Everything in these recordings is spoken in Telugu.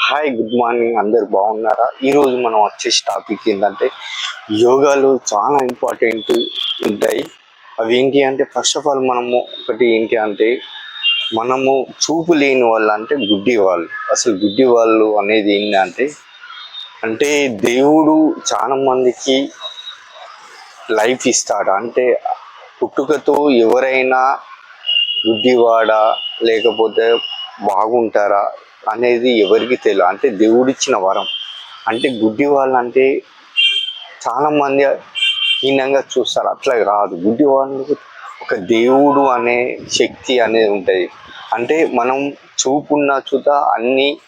Hi, good morning. అందరు బాగున్నారా? ఈరోజు మనం వచ్చేసి టాపిక్ ఏంటంటే యోగాలు చాలా ఇంపార్టెంట్ ఉంటాయి. అవి ఏంటి అంటే ఫస్ట్ ఆఫ్ ఆల్ మనము ఒకటి ఏంటి అంటే మనము చూపు లేని వాళ్ళు అంటే గుడ్డి వాళ్ళు. అసలు గుడ్డి వాళ్ళు అనేది ఏంటంటే అంటే దేవుడు చాలా మందికి లైఫ్ ఇస్తాడు. అంటే పుట్టుకతో ఎవరైనా గుడ్డివాడా లేకపోతే బాగుంటారా అనేది ఎవరికి తెలియదు. అంటే దేవుడిచ్చిన వరం. అంటే గుడ్డి వాళ్ళు అంటే చాలామంది హీనంగా చూస్తారు. అట్లా రాదు. గుడ్డి వాళ్ళకి ఒక దేవుడు అనే శక్తి అనేది ఉంటుంది. అంటే మనం చూపున్న చూత అన్నీ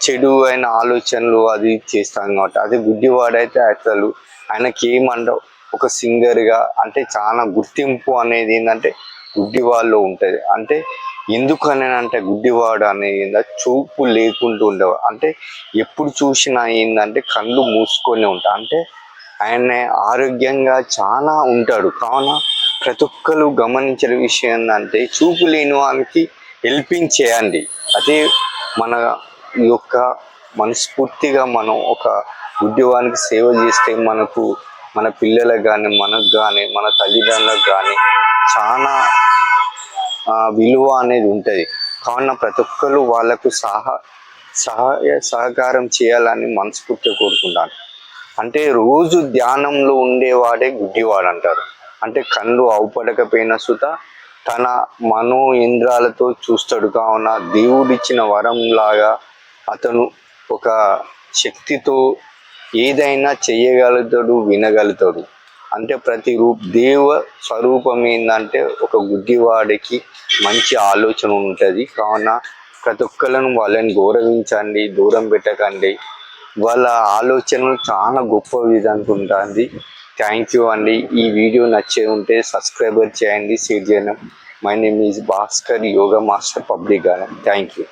చెడు అయిన ఆలోచనలు అది చేస్తాం కాబట్టి. అదే గుడ్డివాడైతే అసలు ఆయనకి ఏమంట ఒక సింగర్గా అంటే చాలా గుర్తింపు అనేది ఏంటంటే గుడ్డివాళ్ళు ఉంటుంది. అంటే ఎందుకని అంటే గుడ్డివాడు అనేది చూపు లేకుండా ఉండేవాడు. అంటే ఎప్పుడు చూసినా ఏంటంటే కళ్ళు మూసుకొని ఉంటాయి. అంటే ఆయన ఆరోగ్యంగా చాలా ఉంటాడు. కావున ప్రతి ఒక్కరు గమనించిన విషయం ఏంటంటే చూపు లేని వాళ్ళకి హెల్పింగ్ చేయండి. అదే మన యొక్క మనస్ఫూర్తిగా మనం ఒక గుడ్డివానికి సేవ చేస్తే మనకు మన పిల్లలకు కానీ మనకు కానీ మన తల్లిదండ్రులకు కానీ చాలా విలువ అనేది ఉంటుంది. కావున ప్రతి ఒక్కరు వాళ్ళకు సహకారం చేయాలని మనస్ఫూర్తిగా కోరుకుంటాను. అంటే రోజు ధ్యానంలో ఉండేవాడే గుడ్డివాడు అంటారు. అంటే కళ్ళు అవుపడకపోయినా సుత తన మనో ఇంద్రాలతో చూస్తాడు. కావున దేవుడిచ్చిన వరంలాగా అతను ఒక శక్తితో ఏదైనా చెయ్యగలుగుతాడు, వినగలుగుతాడు. అంటే ప్రతి దేవ స్వరూపం ఏంటంటే ఒక గుడ్డివాడికి మంచి ఆలోచన ఉంటుంది. కావున ప్రతి ఒక్కళ్ళను వాళ్ళని గౌరవించండి, దూరం పెట్టకండి. వాళ్ళ ఆలోచనలు చాలా గొప్పవి అనుకుంటుంది. థ్యాంక్ యూ అండి. ఈ వీడియో నచ్చే ఉంటే సబ్స్క్రైబర్ చేయండి, షేర్ చేయండి. My name is Bhaskar, yoga master, public garden. Thank you.